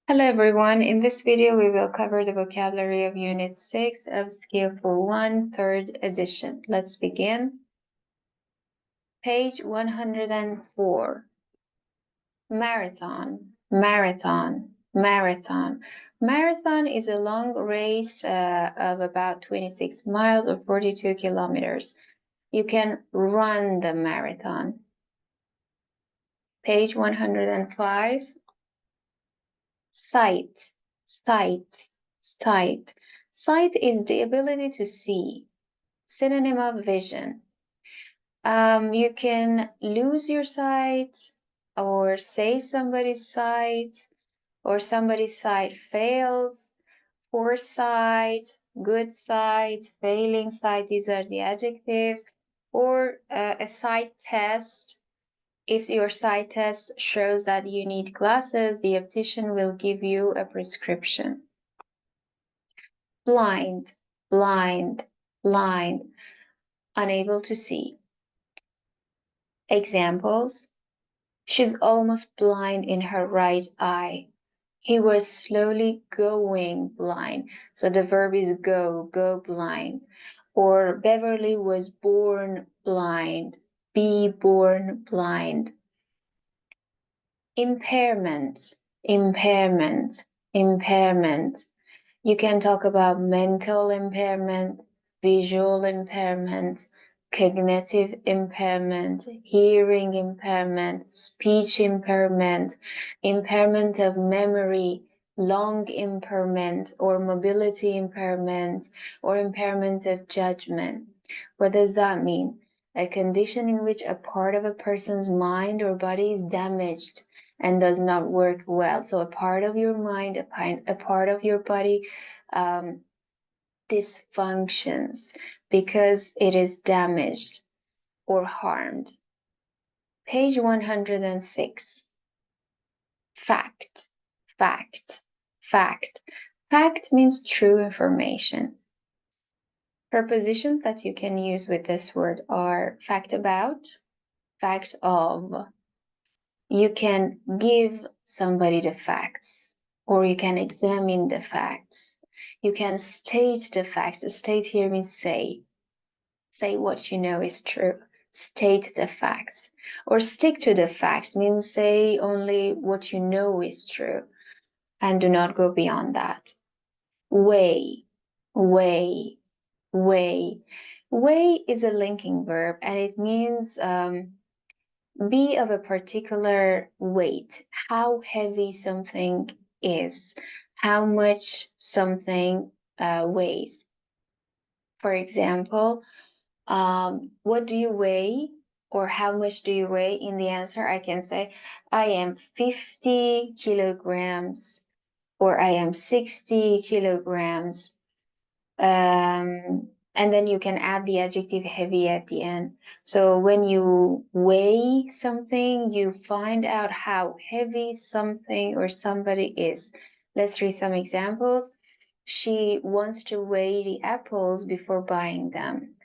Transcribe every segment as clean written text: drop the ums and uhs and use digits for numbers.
Hello everyone, in this video we will cover the vocabulary of Unit 6 of Skillful 1, 3rd edition. Let's begin. Page 104. Marathon, marathon, marathon. Marathon is a long race of about 26 miles or 42 kilometers. You can run the marathon. Page 105. Sight, sight, sight. Sight is the ability to see, synonym of vision. You can lose your sight or save somebody's sight, or somebody's sight fails. Foresight, good sight, failing sight, these are the adjectives. Or a sight test. If your sight test shows that you need glasses, the optician will give you a prescription. Blind, blind, blind, unable to see. Examples: she's almost blind in her right eye. He was slowly going blind. So the verb is go blind. Or Beverly was born blind, be born blind. Impairment, impairment, impairment. You can talk about mental impairment, visual impairment, cognitive impairment, hearing impairment, speech impairment, impairment of memory, lung impairment, or mobility impairment, or impairment of judgment. What does that mean? A condition in which a part of a person's mind or body is damaged and does not work well. So a part of your mind, a part of your body dysfunctions because it is damaged or harmed. Page 106. Fact, fact, fact. Fact means true information. Prepositions that you can use with this word are fact about, fact of. You can give somebody the facts, or you can examine the facts. You can state the facts. State here means say. Say what you know is true. State the facts. Or stick to the facts means say only what you know is true and do not go beyond that. Weigh, weigh, weigh. Weigh is a linking verb and it means be of a particular weight, how heavy something is, how much something weighs. For example, what do you weigh or how much do you weigh? In the answer, I can say, I am 50 kilograms or I am 60 kilograms. And then you can add the adjective heavy at the end. So when you weigh something, you find out how heavy something or somebody is. Let's read some examples. She wants to weigh the apples before buying them.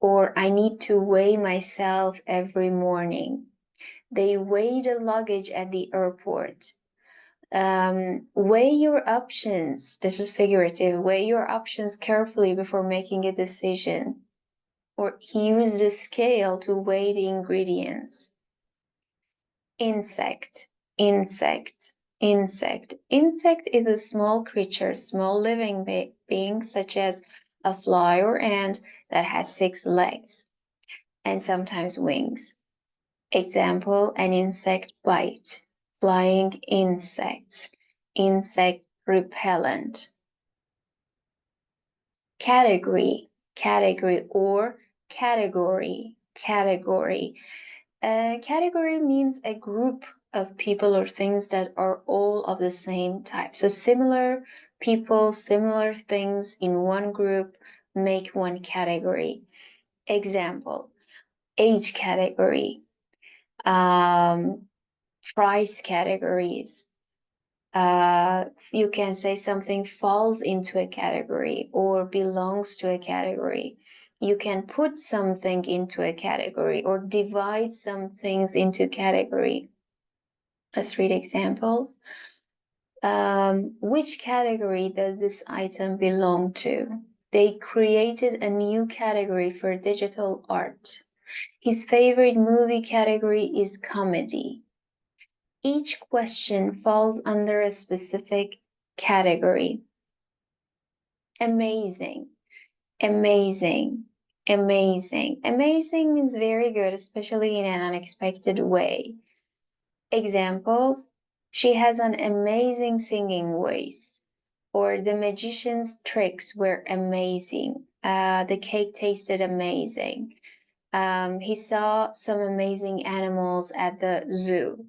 Or I need to weigh myself every morning. They weigh the luggage at the airport. Weigh your options. This is figurative. Weigh your options carefully before making a decision. Or use the scale to weigh the ingredients. Insect, insect, insect. Insect is a small creature, small living being such as a fly or ant that has 6 legs and sometimes wings. Example, an insect bite. Flying insects, insect repellent. Category, category or category, category. Category means a group of people or things that are all of the same type. So similar people, similar things in one group make one category. Example, age category, price categories. You can say something falls into a category or belongs to a category. You can put something into a category or divide some things into category. Let's read examples. Which category does this item belong to? They created a new category for digital art. His favorite movie category is comedy. Each question falls under a specific category. Amazing, amazing, amazing. Amazing means very good, especially in an unexpected way. Examples: she has an amazing singing voice, or the magician's tricks were amazing. The cake tasted amazing. He saw some amazing animals at the zoo.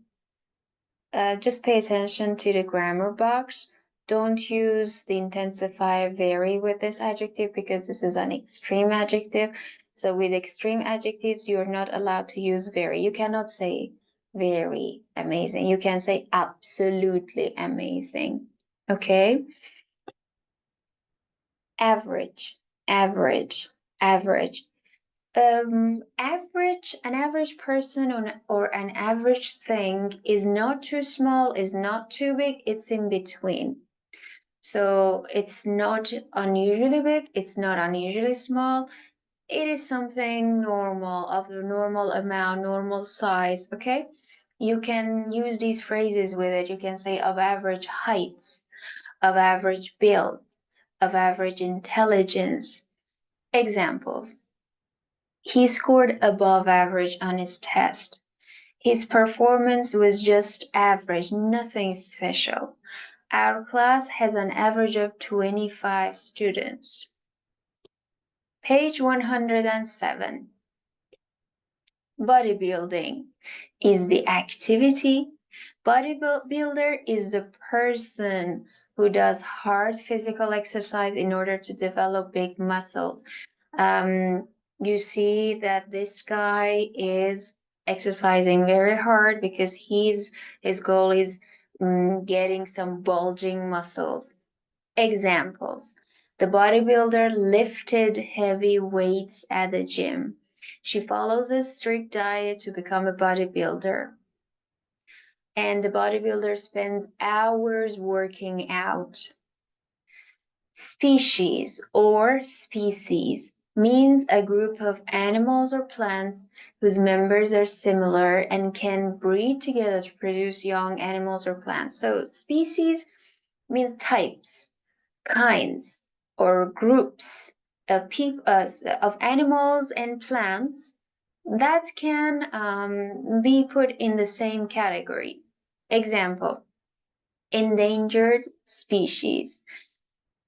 Just pay attention to the grammar box. Don't use the intensifier very with this adjective because this is an extreme adjective. So with extreme adjectives, you're not allowed to use very. You cannot say very amazing. You can say absolutely amazing. Okay? Average, average, average. An average person or an average thing is not too small, is not too big, it's in between. So it's not unusually big, it's not unusually small. It is something normal, of the normal amount, normal size, okay? You can use these phrases with it. You can say of average height, of average build, of average intelligence. Examples: he scored above average on his test. His performance was just average, nothing special. Our class has an average of 25 students. Page 107. Bodybuilding is the activity. Bodybuilder is the person who does hard physical exercise in order to develop big muscles. You see that this guy is exercising very hard because his goal is getting some bulging muscles. Examples: the bodybuilder lifted heavy weights at the gym. She follows a strict diet to become a bodybuilder. And the bodybuilder spends hours working out. Species or species means a group of animals or plants whose members are similar and can breed together to produce young animals or plants. So species means types, kinds, or groups of animals and plants that can be put in the same category. Example: endangered species.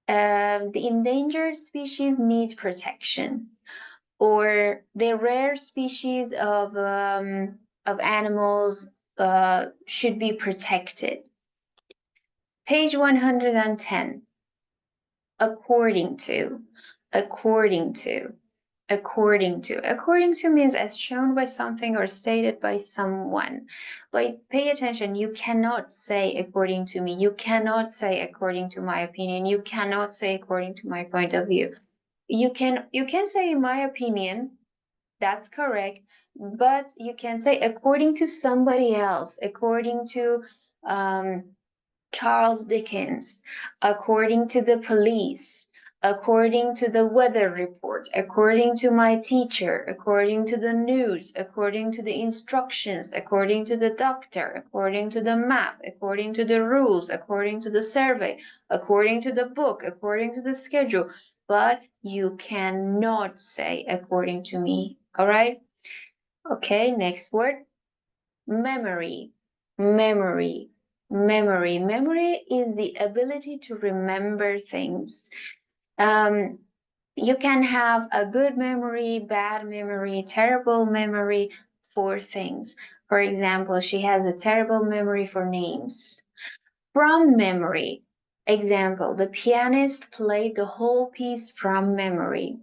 The endangered species need protection, or the rare species of animals should be protected. Page 110. According to, according to, according to. According to means as shown by something or stated by someone. But pay attention, you cannot say according to me. You cannot say according to my opinion. You cannot say according to my point of view. You can say in my opinion, that's correct, but you can say according to somebody else, according to Charles Dickens, according to the police, according to the weather report, according to my teacher, according to the news, according to the instructions, according to the doctor, according to the map, according to the rules, according to the survey, according to the book, according to the schedule. But you cannot say according to me, all right? Okay, next word. Memory, memory, memory. Memory is the ability to remember things. You can have a good memory, bad memory, terrible memory for things. For example, she has a terrible memory for names. From memory. Example: the pianist played the whole piece from memory.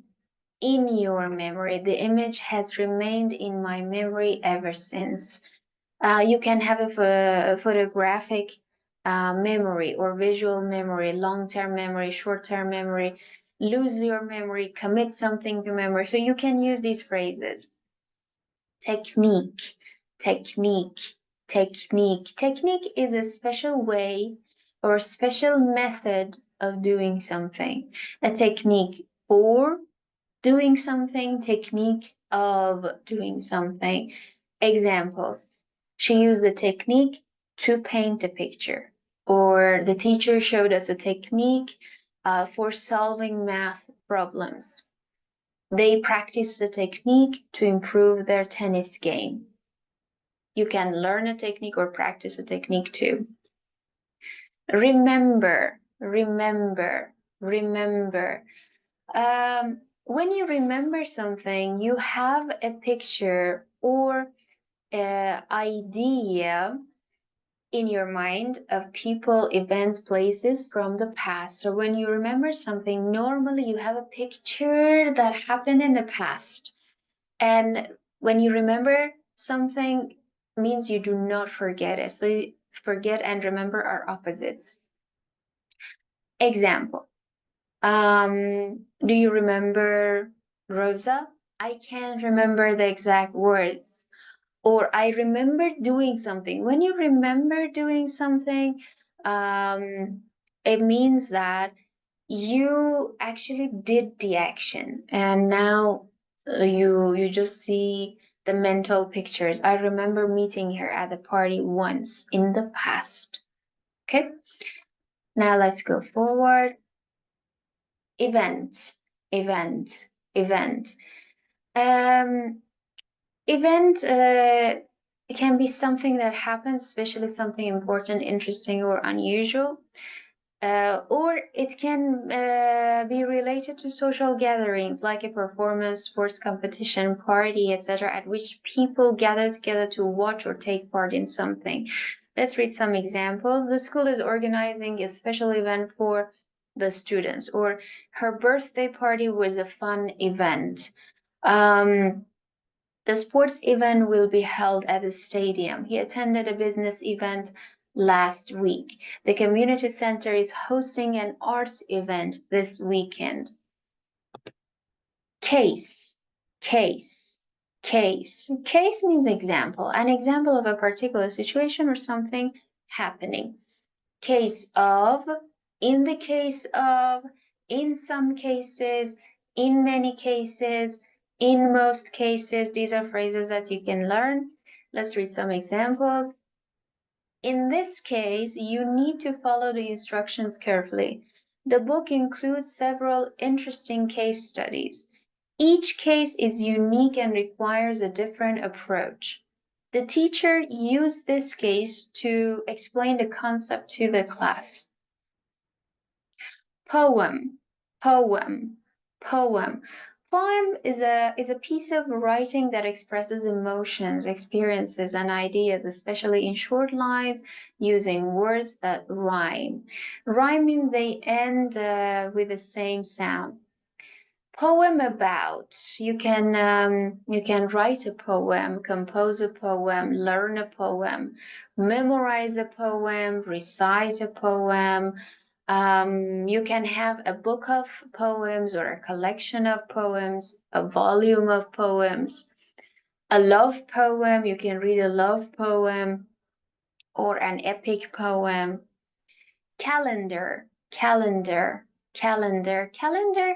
In your memory. The image has remained in my memory ever since. You can have a photographic memory or visual memory, long-term memory, short-term memory, lose your memory, commit something to memory. So you can use these phrases. Technique, technique, technique. Technique is a special way or special method of doing something. A technique for doing something, technique of doing something. Examples. She used the technique to paint a picture, or the teacher showed us a technique for solving math problems. They practiced the technique to improve their tennis game. You can learn a technique or practice a technique too. Remember, remember, remember. When you remember something, you have a picture or an idea in your mind of people, events, places from the past. So when you remember something, normally you have a picture that happened in the past. And when you remember something, means you do not forget it. So forget and remember are opposites. Example. Do you remember Rosa? I can't remember the exact words. Or I remember doing something. When you remember doing something, it means that you actually did the action, and now you just see the mental pictures. I remember meeting her at the party once in the past. Okay, now let's go forward. Event, event, event. Event can be something that happens, especially something important, interesting, or unusual. Or it can be related to social gatherings like a performance, sports competition, party, etc., at which people gather together to watch or take part in something. Let's read some examples. The school is organizing a special event for the students, or her birthday party was a fun event. The sports event will be held at the stadium. He attended a business event last week. The community center is hosting an arts event this weekend. Case, case, case. Case means example, an example of a particular situation or something happening. Case of, in the case of, in some cases, in many cases, in most cases. These are phrases that you can learn. Let's read some examples. In this case, you need to follow the instructions carefully. The book includes several interesting case studies. Each case is unique and requires a different approach. The teacher used this case to explain the concept to the class. Poem, poem, poem. Poem is a piece of writing that expresses emotions, experiences, and ideas, especially in short lines using words that rhyme. Rhyme means they end with the same sound. Poem about. You can write a poem, compose a poem, learn a poem, memorize a poem, recite a poem. You can have a book of poems or a collection of poems, a volume of poems, a love poem. You can read a love poem or an epic poem. Calendar, calendar, calendar. Calendar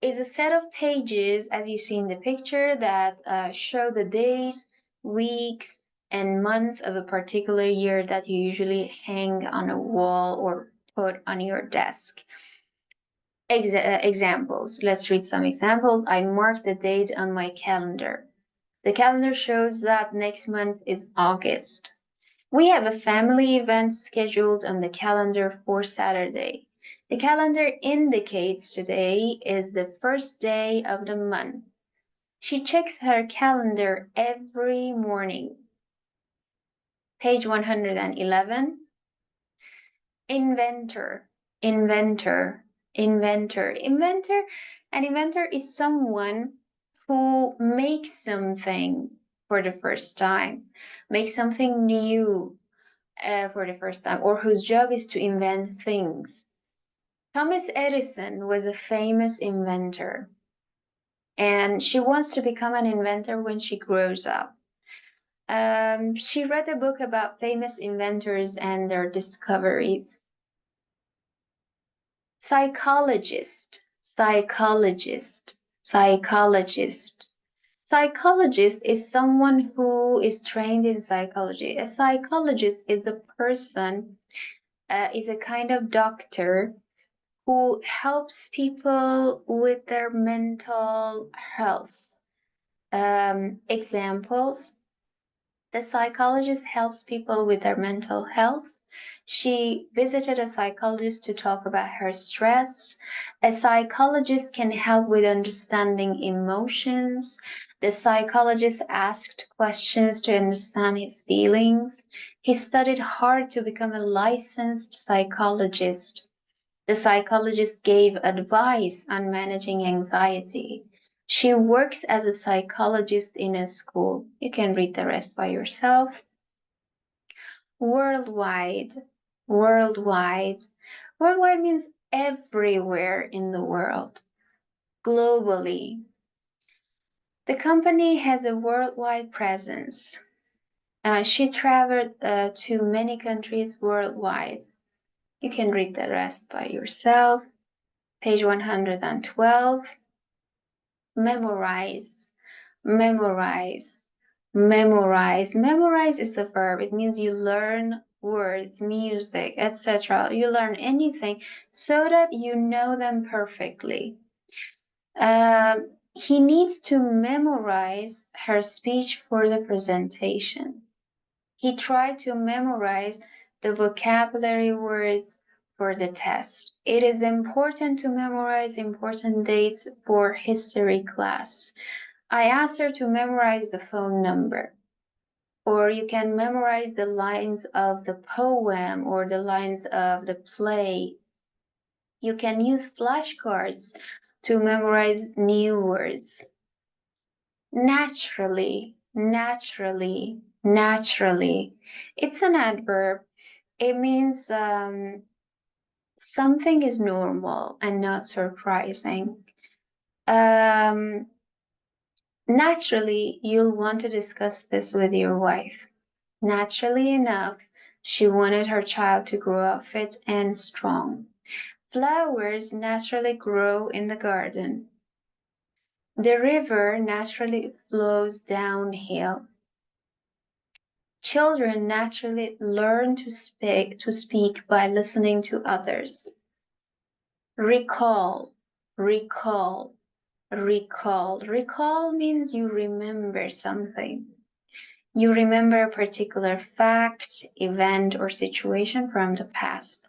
is a set of pages, as you see in the picture, that show the days, weeks, and months of a particular year that you usually hang on a wall or put on your desk. Examples. Let's read some examples. I marked the date on my calendar. The calendar shows that next month is August. We have a family event scheduled on the calendar for Saturday. The calendar indicates today is the first day of the month. She checks her calendar every morning. Page 111. Inventor, inventor, inventor. An inventor is someone who makes something for the first time, makes something new for the first time, or whose job is to invent things. Thomas Edison was a famous inventor, and she wants to become an inventor when she grows up. She read a book about famous inventors and their discoveries. Psychologist, psychologist, psychologist. Psychologist is someone who is trained in psychology. A psychologist is a person, is a kind of doctor who helps people with their mental health. Examples: the psychologist helps people with their mental health. She visited a psychologist to talk about her stress. A psychologist can help with understanding emotions. The psychologist asked questions to understand his feelings. He studied hard to become a licensed psychologist. The psychologist gave advice on managing anxiety. She works as a psychologist in a school. You can read the rest by yourself. Worldwide. Worldwide. Worldwide means everywhere in the world. Globally. The company has a worldwide presence. She traveled to many countries worldwide. You can read the rest by yourself. Page 112. Memorize, memorize, memorize. Memorize is the verb. It means you learn words, music, etc. You learn anything so that you know them perfectly. He needs to memorize her speech for the presentation. He tried to memorize the vocabulary words for the test. It is important to memorize important dates for history class. I asked her to memorize the phone number. Or you can memorize the lines of the poem or the lines of the play. You can use flashcards to memorize new words. Naturally, naturally, naturally. It's an adverb. It means something is normal and not surprising. Naturally, you'll want to discuss this with your wife. Naturally enough, she wanted her child to grow up fit and strong. Flowers naturally grow in the garden. The river naturally flows downhill. Children naturally learn to speak by listening to others. Recall, recall, recall. Recall means you remember something. You remember a particular fact, event, or situation from the past.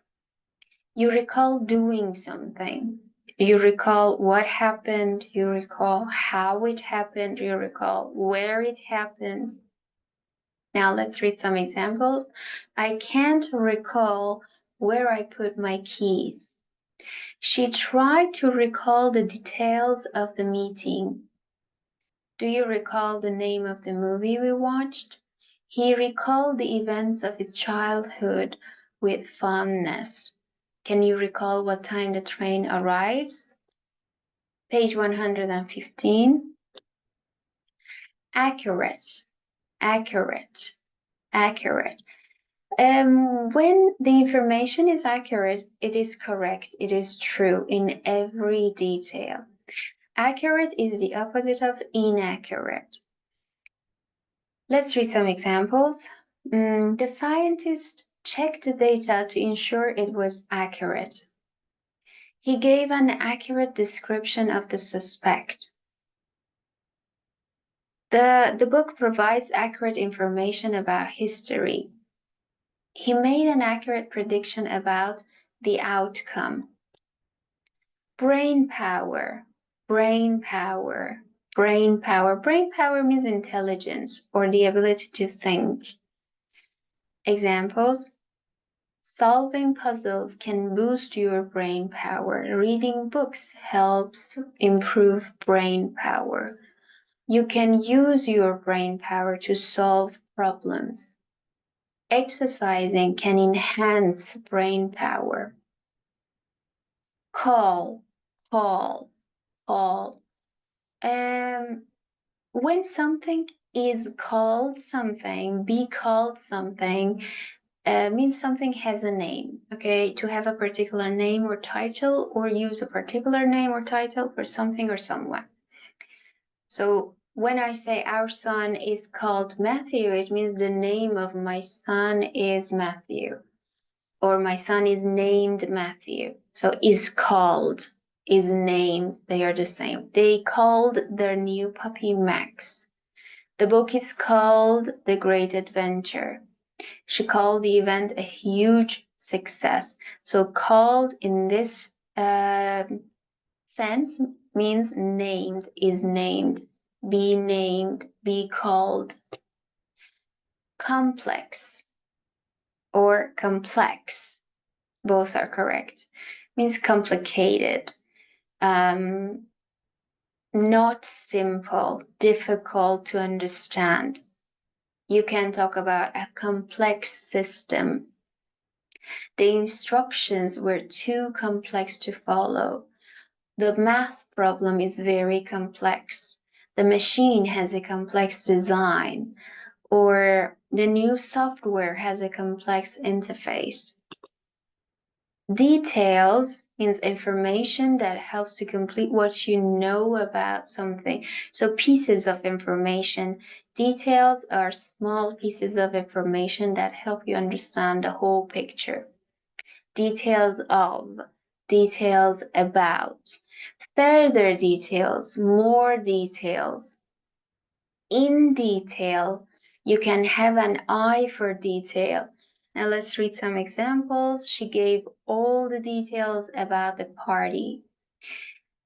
You recall doing something. You recall what happened. You recall how it happened. You recall where it happened. Now let's read some examples. I can't recall where I put my keys. She tried to recall the details of the meeting. Do you recall the name of the movie we watched? He recalled the events of his childhood with fondness. Can you recall what time the train arrives? Page 115. Accurate, accurate, accurate. When the information is accurate, it is correct, it is true in every detail. Accurate is the opposite of inaccurate. Let's read some examples. The scientist checked the data to ensure it was accurate. He gave an accurate description of the suspect. The book provides accurate information about history. He made an accurate prediction about the outcome. Brain power, brain power, brain power. Brain power means intelligence or the ability to think. Examples: solving puzzles can boost your brain power. Reading books helps improve brain power. You can use your brain power to solve problems. Exercising can enhance brain power. Call, call, call. When something is called something, be called something, means something has a name, okay? To have a particular name or title, or use a particular name or title for something or someone. So when I say our son is called Matthew, it means the name of my son is Matthew, or my son is named Matthew. So is called, is named, they are the same. They called their new puppy Max. The book is called The Great Adventure. She called the event a huge success. So called in this sense means named, is named, be called. Complex or complex, both are correct, means complicated, not simple, difficult to understand. You can talk about a complex system. The instructions were too complex to follow. The math problem is very complex. The machine has a complex design, or the new software has a complex interface. Details means information that helps to complete what you know about something. So pieces of information. Details are small pieces of information that help you understand the whole picture. Details of, details about, further details, more details. In detail, you can have an eye for detail. Now let's read some examples. She gave all the details about the party.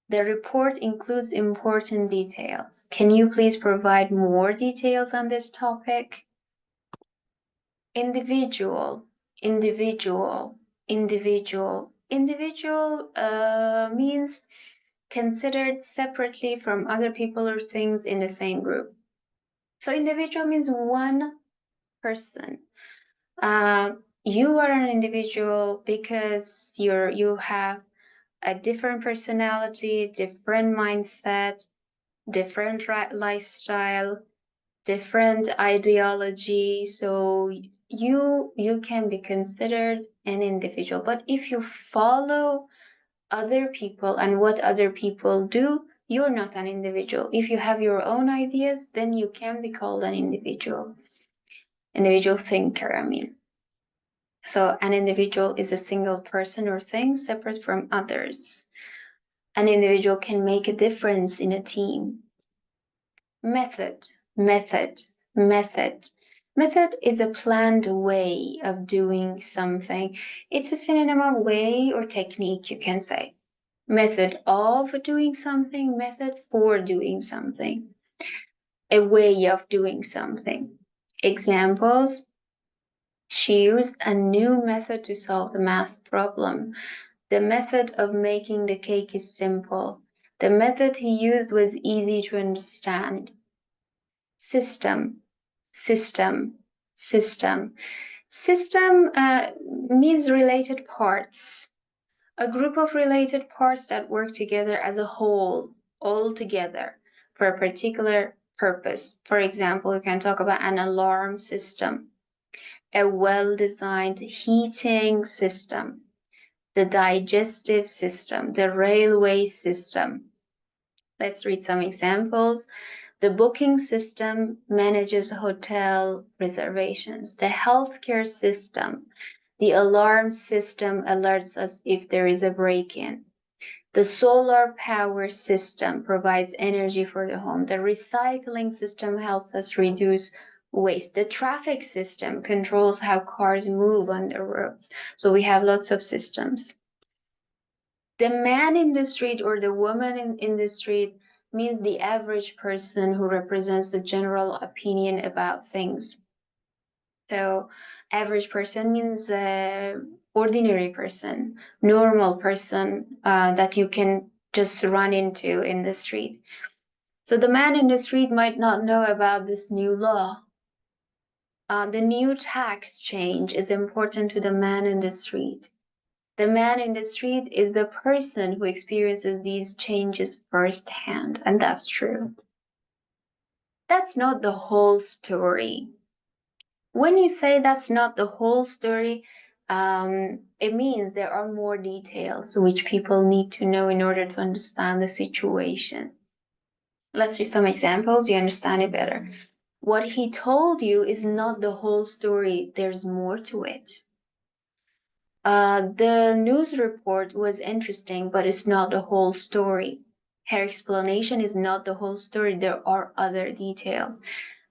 The report includes important details. Can you please provide more details on this topic? Individual, individual, individual. Individual means considered separately from other people or things in the same group. So individual means one person. You are an individual because you have a different personality, different mindset, different lifestyle, different ideology. So you can be considered an individual. But if you follow other people and what other people do, you're not an individual. If you have your own ideas, then you can be called an individual. Individual thinker, I mean. So an individual is a single person or thing separate from others. An individual can make a difference in a team. Method, method, method. Method is a planned way of doing something. It's a synonym of way or technique, you can say. Method of doing something, method for doing something. A way of doing something. Examples: she used a new method to solve the math problem. The method of making the cake is simple. The method he used was easy to understand. System, system, system. System means related parts. A group of related parts that work together as a whole, all together, for a particular purpose. For example, you can talk about an alarm system, a well-designed heating system, the digestive system, the railway system. Let's read some examples. The booking system manages hotel reservations. The healthcare system, the alarm system alerts us if there is a break-in. The solar power system provides energy for the home. The recycling system helps us reduce waste. The traffic system controls how cars move on the roads. So we have lots of systems. The man in the street or the woman in the street means the average person who represents the general opinion about things. So average person means ordinary person, normal person that you can just run into in the street. So the man in the street might not know about this new law. The new tax change is important to the man in the street. The man in the street is the person who experiences these changes firsthand, and that's true. That's not the whole story. When you say that's not the whole story, it means there are more details which people need to know in order to understand the situation. Let's read some examples, you understand it better. What he told you is not the whole story, there's more to it. The news report was interesting, but it's not the whole story. Her explanation is not the whole story, there are other details.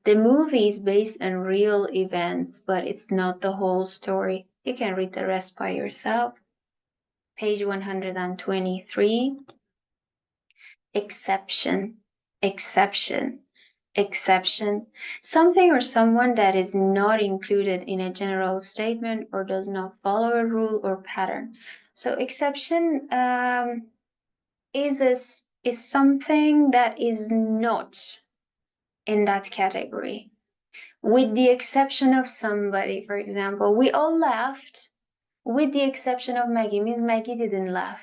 The movie is based on real events, but it's not the whole story. You can read the rest by yourself. Page 123. Exception, exception, exception. Something or someone that is not included in a general statement or does not follow a rule or pattern. So exception is something that is not in that category. With the exception of somebody, for example, we all laughed, with the exception of Maggie, means Maggie didn't laugh.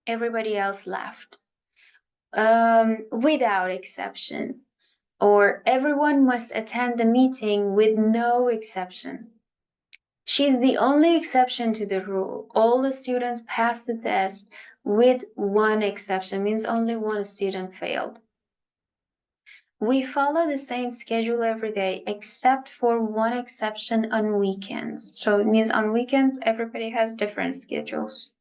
Everybody else laughed. Without exception, or everyone must attend the meeting with no exception. She's the only exception to the rule. All the students passed the test with one exception, means only one student failed. We follow the same schedule every day, except for one exception on weekends. So it means on weekends, everybody has different schedules.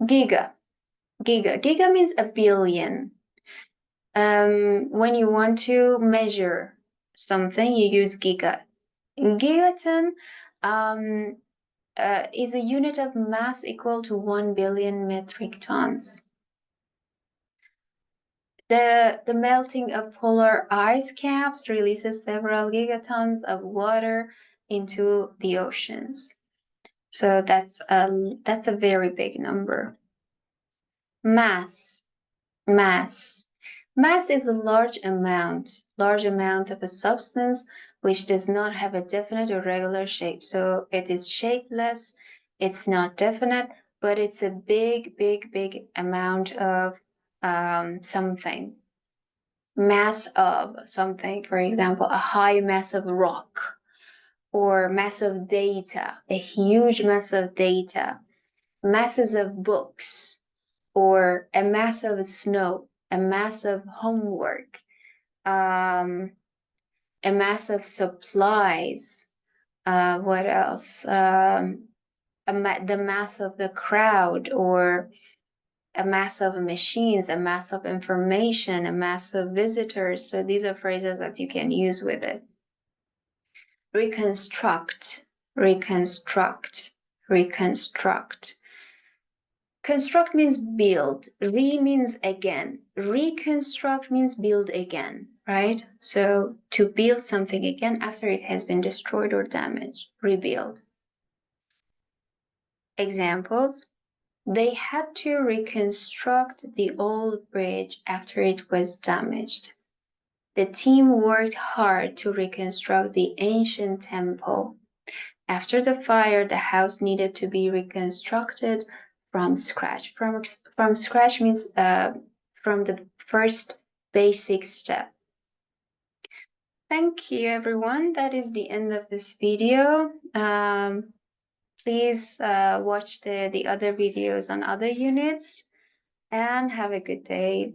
Giga. Giga means a billion. When you want to measure something, you use giga. Gigaton is a unit of mass equal to 1 billion metric tons. The melting of polar ice caps releases several gigatons of water into the oceans. So that's a very big number. Mass. Mass is a large amount of a substance which does not have a definite or regular shape. So it is shapeless, it's not definite, but it's a big amount of something. Mass of something, for example, a high mass of rock, or mass of data, a huge mass of data, masses of books, or a mass of snow, a mass of homework, a mass of supplies. What else? The mass of the crowd, or a mass of machines, a mass of information, a mass of visitors. So these are phrases that you can use with it. Reconstruct, reconstruct, reconstruct. Construct means build. Re means again. Reconstruct means build again, right? So to build something again after it has been destroyed or damaged. Rebuild. Examples. They had to reconstruct the old bridge after it was damaged. The team worked hard to reconstruct the ancient temple. After the fire, the house needed to be reconstructed from scratch. From scratch means from the first basic step. Thank you, everyone. That is the end of this video. Please watch the other videos on other units, and have a good day.